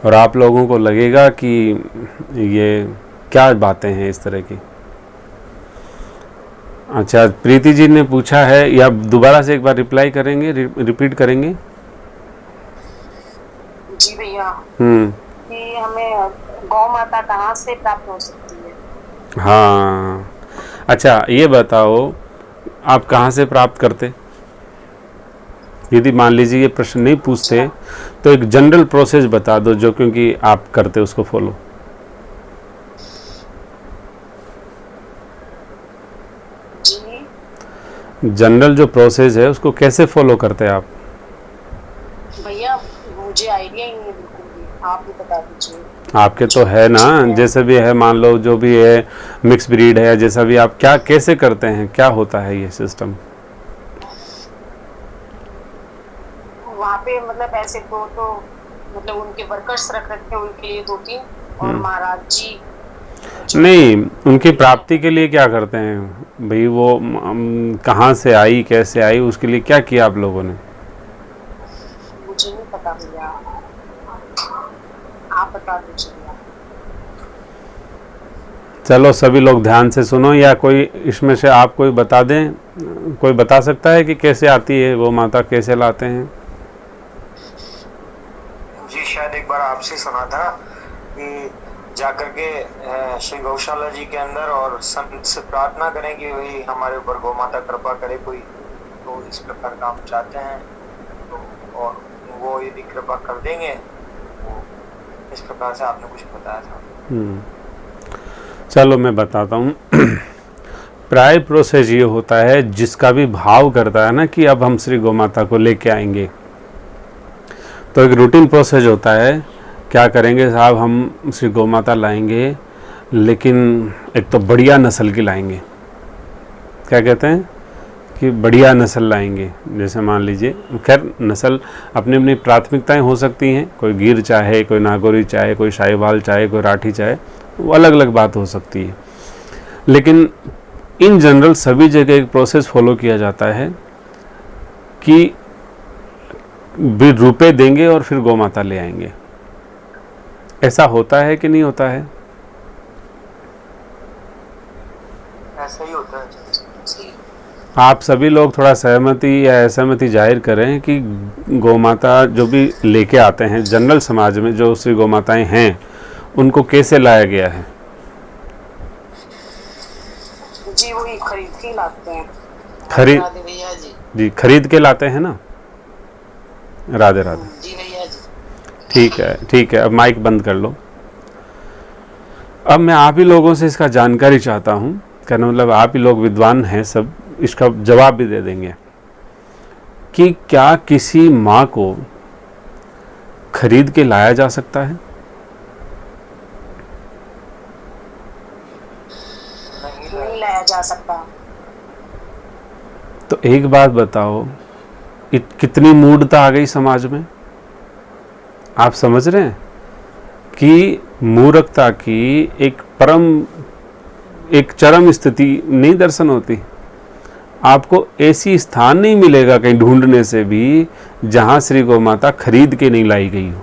और आप लोगों को लगेगा कि ये क्या बातें हैं इस तरह की। अच्छा, प्रीति जी ने पूछा है, या दोबारा से एक बार रिप्लाई करेंगे, रिपीट करेंगे? जी भैया, हम्म, कि हमें गौ माता कहाँ से प्राप्त हो सकती है? हाँ, अच्छा ये बताओ, आप कहाँ से प्राप्त करते? यदि मान लीजिए ये प्रश्न नहीं पूछते तो एक जनरल प्रोसेस बता दो जो क्योंकि आप करते उसको फॉलो। जी जनरल जो प्रोसेस है उसको कैसे फॉलो करते हैं आप? भैया, मुझे आइडिया ही नहीं है बिल्कुल भी, आप ही बता दीजिए। आपके तो है ना, जैसे भी है, मान लो जो भी है, मिक्स ब्रीड है, जैसा भी, आप क्या कैसे करते हैं, क्या होता है ये सिस्टम? वहाँ पे मतलब ऐसे तो मतलब उनके वर्कर्स रख रखे हैं उनके लिए 2-3, और महाराज जी नहीं, उनकी प्राप्ति के लिए क्या करते हैं भाई? वो कहाँ से आई, कैसे आई, उसके लिए क्या किया आप लोगों ने? मुझे नहीं पता भैया, आप बता दीजिए भैया। चलो सभी लोग ध्यान से सुनो, या कोई इसमें से आप कोई बता दें, कोई बता सकता है कि कैसे आती है वो माता, कैसे लाते हैं? जी शायद एक बार आपसे सुना था कि जाकर के श्री गौशाला जी के अंदर और संत से प्रार्थना करें कि वही हमारे ऊपर गौ माता कृपा करे कोई, तो इस प्रकार का हम चाहते हैं, तो और वो यदि कृपा कर देंगे, वो इस प्रकार से आपने कुछ बताया था। चलो मैं बताता हूँ। प्राय प्रोसेस ये होता है, जिसका भी भाव करता है ना कि अब हम श्री गौ माता को लेके आएंगे, तो एक रूटीन प्रोसेस होता है। क्या करेंगे साहब, हम श्री गौ माता लाएंगे, लेकिन एक तो बढ़िया नस्ल की लाएंगे। क्या कहते हैं कि बढ़िया नस्ल लाएंगे। जैसे मान लीजिए, खैर नस्ल अपनी अपनी प्राथमिकताएं हो सकती हैं, कोई गिर चाहे, कोई नागौरी चाहे, कोई शाहीवाल चाहे, कोई राठी चाहे, वो अलग अलग बात हो सकती है। लेकिन इन जनरल सभी जगह एक प्रोसेस फॉलो किया जाता है कि रुपए देंगे और फिर गौ माता ले आएंगे। ऐसा होता है कि नहीं होता है? ऐसा ही होता है। आप सभी लोग थोड़ा सहमति या असहमति जाहिर करें कि गौ माता जो भी लेके आते हैं जनरल समाज में, जो श्री गौ माताएं हैं, उनको कैसे लाया गया है? जी वही खरीद के लाते हैं। खरीद, राधे भैया जी। जी खरीद के लाते हैं ना। राधे राधे। जी भैया जी। ठीक है, ठीक है, अब माइक बंद कर लो। अब मैं आप ही लोगों से इसका जानकारी चाहता हूँ, कहना मतलब आप ही लोग विद्वान हैं सब, इसका जवाब भी दे देंगे कि क्या किसी माँ को खरीद के लाया जा सकता है? नहीं लाया जा सकता। तो एक बात बताओ, कितनी मूढ़ता आ गई समाज में। आप समझ रहे हैं कि मूर्खता की एक चरम स्थिति नहीं दर्शन होती। आपको ऐसी स्थान नहीं मिलेगा कहीं ढूंढने से भी जहां श्री गौ माता खरीद के नहीं लाई गई हो।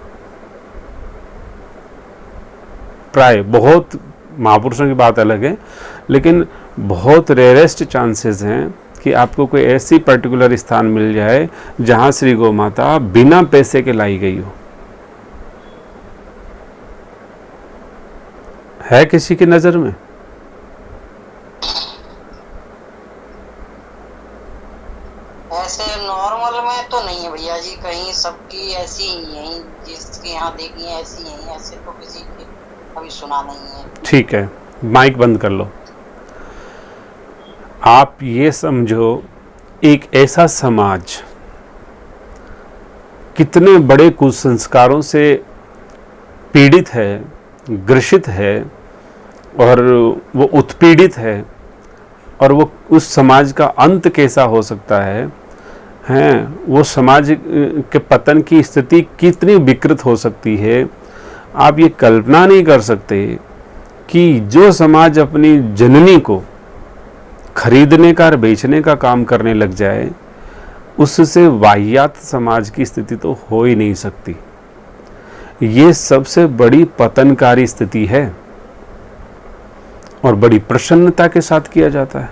प्राय बहुत महापुरुषों की बात अलग है, लेकिन बहुत रेयरेस्ट चांसेस हैं कि आपको कोई ऐसी पर्टिकुलर स्थान मिल जाए जहां श्री गौ माता बिना पैसे के लाई गई हो। है किसी की नज़र में? ऐसे नॉर्मल में तो नहीं है भैया जी, कहीं सबकी ऐसी ही है, जिसके यहाँ देखी है ऐसी ही, ऐसे तो किसी की कभी सुना नहीं है। ठीक है, माइक बंद कर लो। आप ये समझो, एक ऐसा समाज कितने बड़े कुसंस्कारों से पीड़ित है, ग्रसित है, और वो उत्पीड़ित है, और वो उस समाज का अंत कैसा हो सकता है, वो समाज के पतन की स्थिति कितनी विकृत हो सकती है। आप ये कल्पना नहीं कर सकते कि जो समाज अपनी जननी को खरीदने का और बेचने का काम करने लग जाए, उससे वाहियात समाज की स्थिति तो हो ही नहीं सकती। ये सबसे बड़ी पतनकारी स्थिति है और बड़ी प्रसन्नता के साथ किया जाता है।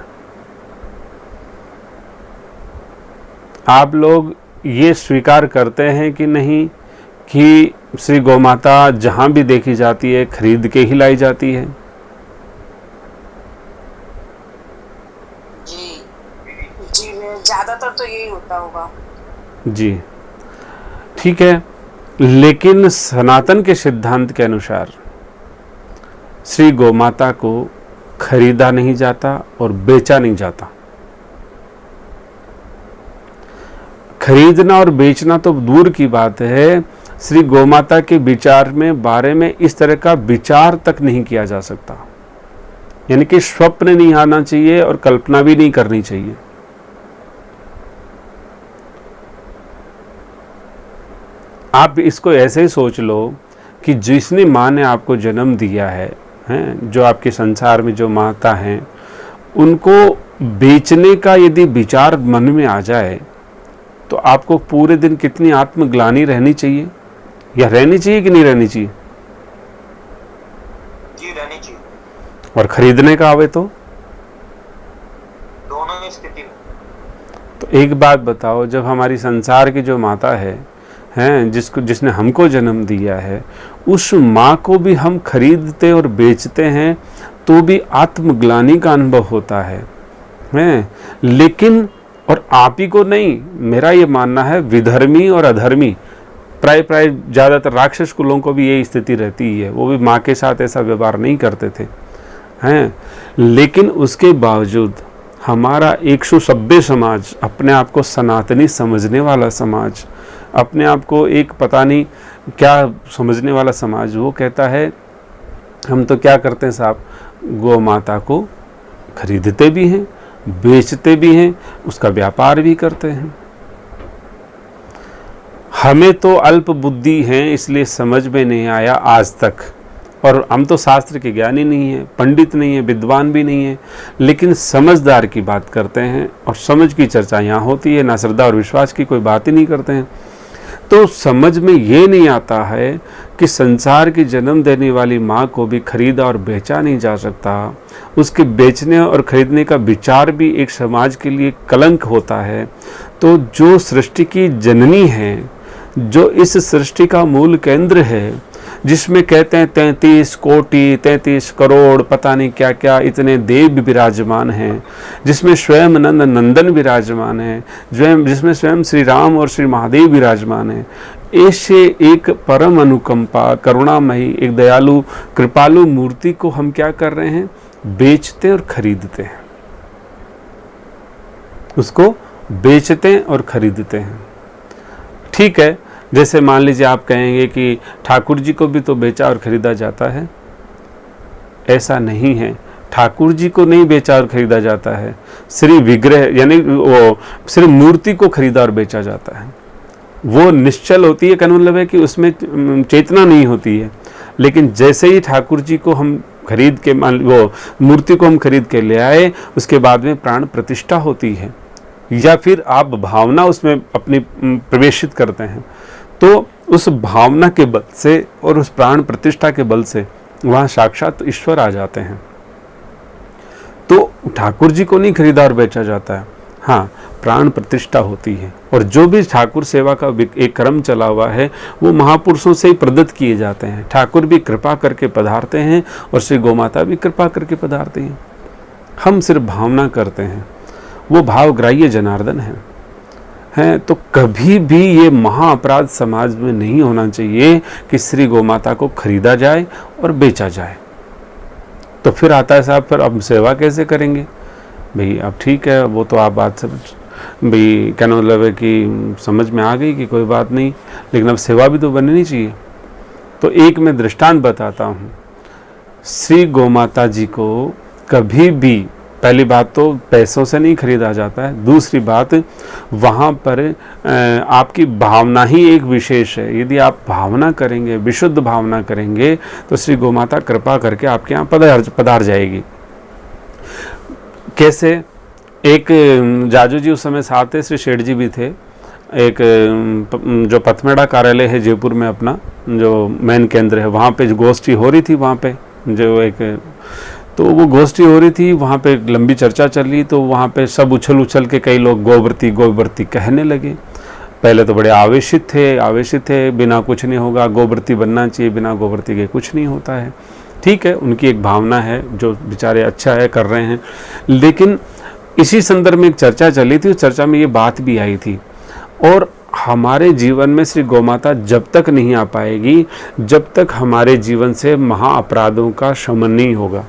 आप लोग ये स्वीकार करते हैं कि नहीं कि श्री गौमाता जहां भी देखी जाती है खरीद के ही लाई जाती है? जी जी ज्यादातर तो यही होता होगा। जी ठीक है, लेकिन सनातन के सिद्धांत के अनुसार श्री गौमाता को खरीदा नहीं जाता और बेचा नहीं जाता। खरीदना और बेचना तो दूर की बात है, श्री गौमाता के विचार में बारे में इस तरह का विचार तक नहीं किया जा सकता। यानी कि स्वप्न नहीं आना चाहिए और कल्पना भी नहीं करनी चाहिए। आप इसको ऐसे ही सोच लो कि जिसने माँ ने आपको जन्म दिया है, जो आपके संसार में जो माता हैं, उनको बेचने का यदि विचार मन में आ जाए तो आपको पूरे दिन कितनी आत्मग्लानि रहनी चाहिए, या रहनी चाहिए कि नहीं रहनी चाहिए? जी रहनी चाहिए। और खरीदने का आवे तो दोनों ही स्थिति में। तो एक बात बताओ, जब हमारी संसार की जो माता है जिसने हमको जन्म दिया है, उस माँ को भी हम खरीदते और बेचते हैं तो भी आत्मग्लानि का अनुभव होता है। लेकिन और आप ही को नहीं, मेरा ये मानना है विधर्मी और अधर्मी प्राय ज़्यादातर राक्षस कुलों को भी यही स्थिति रहती है। वो भी माँ के साथ ऐसा व्यवहार नहीं करते थे, लेकिन उसके बावजूद हमारा एक सुसभ्य समाज, अपने आप को सनातनी समझने वाला समाज, अपने आप को एक पता नहीं क्या समझने वाला समाज, वो कहता है हम तो क्या करते हैं साहब, गौ माता को खरीदते भी हैं, बेचते भी हैं, उसका व्यापार भी करते हैं। हमें तो अल्प बुद्धि है, इसलिए समझ में नहीं आया आज तक। और हम तो शास्त्र के ज्ञानी नहीं हैं, पंडित नहीं हैं, विद्वान भी नहीं हैं, लेकिन समझदार की बात करते हैं और समझ की चर्चा यहाँ होती है, ना श्रद्धा और विश्वास की कोई बात ही नहीं करते हैं। तो समझ में ये नहीं आता है कि संसार की जन्म देने वाली माँ को भी खरीदा और बेचा नहीं जा सकता। उसके बेचने और खरीदने का विचार भी एक समाज के लिए कलंक होता है। तो जो सृष्टि की जननी है, जो इस सृष्टि का मूल केंद्र है, जिसमें कहते हैं 33 कोटि 33 करोड़ पता नहीं क्या क्या इतने देव विराजमान हैं, जिसमें स्वयं नंद नंदन विराजमान है, जिसमें स्वयं श्री राम और श्री महादेव विराजमान है, ऐसे एक परम अनुकंपा करुणामयी एक दयालु कृपालु मूर्ति को हम क्या कर रहे हैं, बेचते और खरीदते हैं। उसको बेचते और खरीदते हैं। ठीक है, जैसे मान लीजिए आप कहेंगे कि ठाकुर जी को भी तो बेचा और खरीदा जाता है। ऐसा नहीं है, ठाकुर जी को नहीं बेचा और खरीदा जाता है, श्री विग्रह यानी वो श्री मूर्ति को खरीदा और बेचा जाता है। वो निश्चल होती है, कहने मतलब है कि उसमें चेतना नहीं होती है। लेकिन जैसे ही ठाकुर जी को हम खरीद के वो मूर्ति को हम खरीद के ले आए, उसके बाद में प्राण प्रतिष्ठा होती है, या फिर आप भावना उसमें अपनी प्रवेशित करते हैं, तो उस भावना के बल से और उस प्राण प्रतिष्ठा के बल से वहाँ साक्षात ईश्वर आ जाते हैं। तो ठाकुर जी को नहीं खरीदा और बेचा जाता है, हाँ प्राण प्रतिष्ठा होती है। और जो भी ठाकुर सेवा का एक क्रम चला हुआ है वो महापुरुषों से ही प्रदत्त किए जाते हैं। ठाकुर भी कृपा करके पधारते हैं और श्री गौमाता भी कृपा करके पधारते हैं। हम सिर्फ भावना करते हैं, वो भावग्राह्य जनार्दन है। तो कभी भी ये महा अपराध समाज में नहीं होना चाहिए कि श्री गौमाता को खरीदा जाए और बेचा जाए। तो फिर आता है साहब, फिर अब सेवा कैसे करेंगे भाई? अब ठीक है, वो तो आप बात समझ भाई, कहना मतलब है कि समझ में आ गई कि कोई बात नहीं, लेकिन अब सेवा भी तो बननी चाहिए। तो एक मैं दृष्टांत बताता हूँ। श्री गौमाता जी को कभी भी, पहली बात तो पैसों से नहीं खरीदा जाता है, दूसरी बात वहाँ पर आपकी भावना ही एक विशेष है। यदि आप भावना करेंगे, विशुद्ध भावना करेंगे, तो श्री गौमाता कृपा करके आपके यहाँ पधार जाएगी। कैसे? एक जाजू जी उस समय साथ थे, श्री शेठ जी भी थे। एक जो पथमेड़ा कार्यालय है जयपुर में अपना जो मेन केंद्र है, वहाँ पे गोष्ठी हो रही थी, वहाँ पे जो एक तो वो गोष्ठी हो रही थी, वहाँ पे लंबी चर्चा चल रही, तो वहाँ पे सब उछल के कई लोग गोवर्ती गोवर्ती कहने लगे। पहले तो बड़े आवेशित थे, बिना कुछ नहीं होगा, गोवर्ती बनना चाहिए, बिना गोवर्ती के कुछ नहीं होता है। ठीक है, उनकी एक भावना है, जो बेचारे अच्छा है कर रहे हैं। लेकिन इसी संदर्भ में एक चर्चा चली थी, उस चर्चा में ये बात भी आई थी। और हमारे जीवन में श्री गौमाता जब तक नहीं आ पाएगी, जब तक हमारे जीवन से महाअपराधों का शमन नहीं होगा।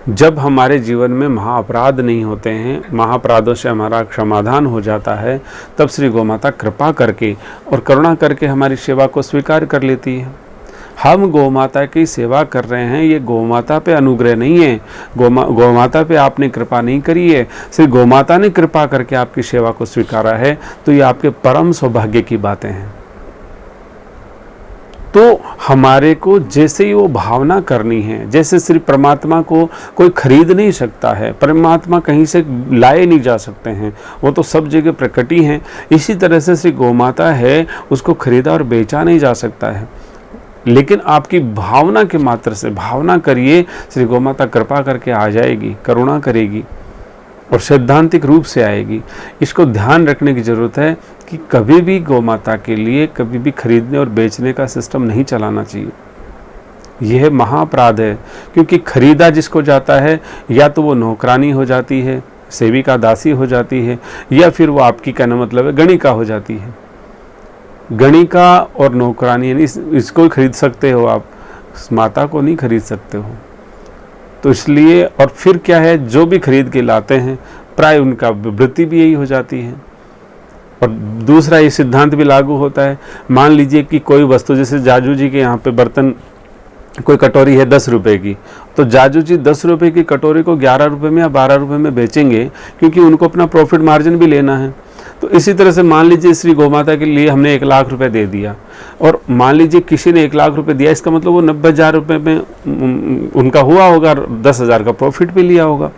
जब हमारे जीवन में महाअपराध नहीं होते हैं, महाअपराधों से हमारा समाधान हो जाता है, तब श्री गौमाता कृपा करके और करुणा करके हमारी सेवा को स्वीकार कर लेती है। हम गौमाता की सेवा कर रहे हैं, ये गौमाता पे अनुग्रह नहीं है, गौमाता पे आपने कृपा नहीं करी है, श्री गौमाता ने कृपा करके आपकी सेवा को स्वीकारा है, तो ये आपके परम सौभाग्य की बातें हैं। तो हमारे को जैसे ही वो भावना करनी है, जैसे श्री परमात्मा को कोई खरीद नहीं सकता है, परमात्मा कहीं से लाए नहीं जा सकते हैं, वो तो सब जगह प्रकटी हैं। इसी तरह से श्री गौमाता है, उसको खरीदा और बेचा नहीं जा सकता है। लेकिन आपकी भावना के मात्र से भावना करिए, श्री गौमाता कृपा करके आ जाएगी, करुणा करेगी और सैद्धांतिक रूप से आएगी। इसको ध्यान रखने की ज़रूरत है कि कभी भी गौमाता के लिए कभी भी खरीदने और बेचने का सिस्टम नहीं चलाना चाहिए। यह महाअपराध है, क्योंकि खरीदा जिसको जाता है, या तो वो नौकरानी हो जाती है, सेविका दासी हो जाती है, या फिर वो आपकी कहना मतलब है गणिका हो जाती है। गणिका और नौकरानी यानी इसको खरीद सकते हो आप, माता को नहीं खरीद सकते हो। तो इसलिए और फिर क्या है, जो भी खरीद के लाते हैं प्राय उनका वृत्ति भी यही हो जाती है। और दूसरा ये सिद्धांत भी लागू होता है, मान लीजिए कि कोई वस्तु, जैसे जाजू जी के यहाँ पे बर्तन, कोई कटोरी है 10 रुपए की, तो जाजू जी 10 रुपए की कटोरी को 11 रुपए में या 12 रुपए में बेचेंगे, क्योंकि उनको अपना प्रॉफिट मार्जिन भी लेना है। तो इसी तरह से मान लीजिए श्री गौमाता के लिए हमने 1 लाख रुपए दे दिया, और मान लीजिए किसी ने 1 लाख रुपए दिया, इसका मतलब वो 90,000 रुपये में उनका हुआ होगा, 10,000 का प्रॉफिट भी लिया होगा।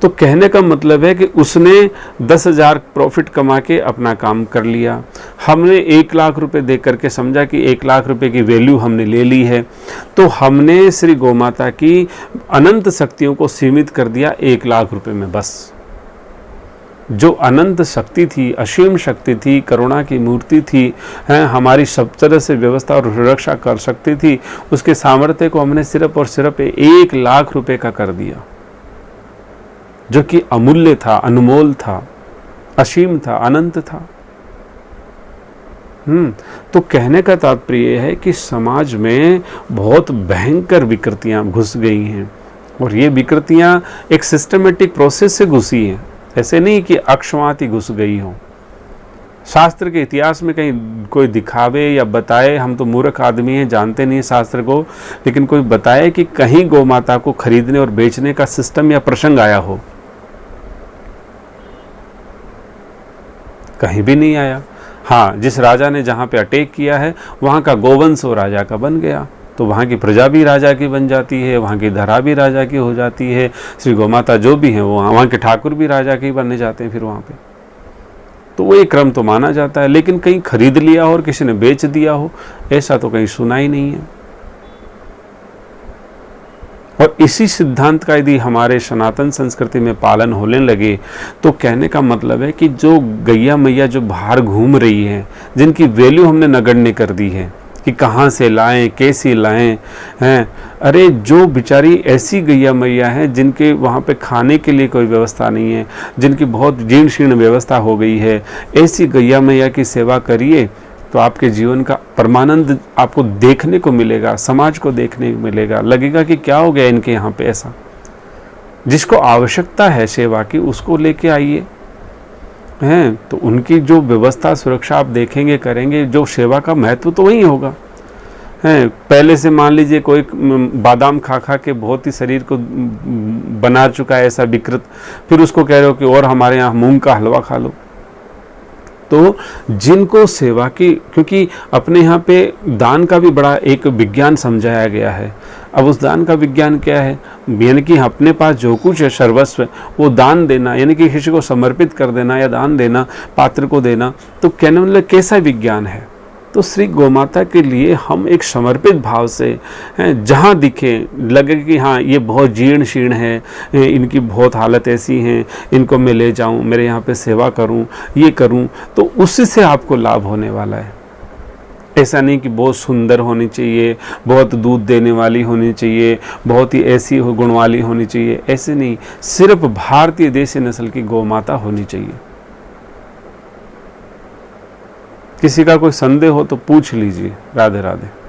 तो कहने का मतलब है कि उसने 10,000 प्रॉफिट कमा के अपना काम कर लिया। हमने 1 लाख रुपए दे करके समझा कि 1 लाख रुपए की वैल्यू हमने ले ली है, तो हमने श्री गौमाता की अनंत शक्तियों को सीमित कर दिया 1 लाख रुपए में। बस जो अनंत शक्ति थी, असीम शक्ति थी, करुणा की मूर्ति थी, हैं, हमारी सब तरह से व्यवस्था और सुरक्षा कर सकती थी, उसके सामर्थ्य को हमने सिर्फ और सिर्फ 1 लाख रुपए का कर दिया, जो कि अमूल्य था, अनमोल था, असीम था, अनंत था। तो कहने का तात्पर्य है कि समाज में बहुत भयंकर विकृतियां घुस गई हैं, और ये विकृतियां एक सिस्टमेटिक प्रोसेस से घुसी हैं, ऐसे नहीं कि अक्षमात ही घुस गई हो। शास्त्र के इतिहास में कहीं कोई दिखावे या बताए, हम तो मूर्ख आदमी हैं, जानते नहीं शास्त्र को, लेकिन कोई बताए कि कहीं गौमाता को खरीदने और बेचने का सिस्टम या प्रसंग आया हो? कहीं भी नहीं आया। हाँ, जिस राजा ने जहाँ पे अटैक किया है, वहाँ का गोवंश वो राजा का बन गया, तो वहाँ की प्रजा भी राजा की बन जाती है, वहाँ की धरा भी राजा की हो जाती है। श्री गौमाता जो भी हैं, वो वहाँ के ठाकुर भी राजा के ही बनने जाते हैं फिर वहाँ पे। तो वो एक क्रम तो माना जाता है, लेकिन कहीं खरीद लिया हो और किसी ने बेच दिया हो, ऐसा तो कहीं सुना ही नहीं है। और इसी सिद्धांत का यदि हमारे सनातन संस्कृति में पालन होने लगे, तो कहने का मतलब है कि जो गैया मैया जो बाहर घूम रही है, जिनकी वैल्यू हमने नगण्य कर दी है कि कहाँ से लाएं, कैसी लाएं, हैं, अरे जो बेचारी ऐसी गैया मैया हैं जिनके वहाँ पे खाने के लिए कोई व्यवस्था नहीं है, जिनकी बहुत जीर्ण शीर्ण व्यवस्था हो गई है, ऐसी गैया मैया की सेवा करिए, तो आपके जीवन का परमानंद आपको देखने को मिलेगा, समाज को देखने को मिलेगा। लगेगा कि क्या हो गया इनके यहाँ पे ऐसा। जिसको आवश्यकता है सेवा की, उसको लेके आइए, हैं, तो उनकी जो व्यवस्था सुरक्षा आप देखेंगे, करेंगे, जो सेवा का महत्व तो वही होगा। हैं, पहले से मान लीजिए कोई बादाम खा खा के बहुत ही शरीर को बना चुका है ऐसा विकृत, फिर उसको कह रहे हो कि और हमारे यहाँ मूंग का हलवा खा लो। तो जिनको सेवा की, क्योंकि अपने यहाँ पे दान का भी बड़ा एक विज्ञान समझाया गया है। अब उस दान का विज्ञान क्या है? यानी कि अपने पास जो कुछ है सर्वस्व वो दान देना, यानी कि किसी को समर्पित कर देना या दान देना, पात्र को देना। तो कहने मतलब कैसा विज्ञान है? तो श्री गोमाता के लिए हम एक समर्पित भाव से जहाँ दिखे लगे कि हाँ ये बहुत जीर्ण शीर्ण है, इनकी बहुत हालत ऐसी है, इनको मैं ले जाऊँ, मेरे यहाँ पे सेवा करूँ, ये करूँ, तो उससे आपको लाभ होने वाला है। ऐसा नहीं कि बहुत सुंदर होनी चाहिए, बहुत दूध देने वाली होनी चाहिए, बहुत ही ऐसी गुण वाली होनी चाहिए, ऐसे नहीं। सिर्फ भारतीय देसी नस्ल की गोमाता होनी चाहिए। किसी का कोई संदेह हो तो पूछ लीजिए। राधे राधे।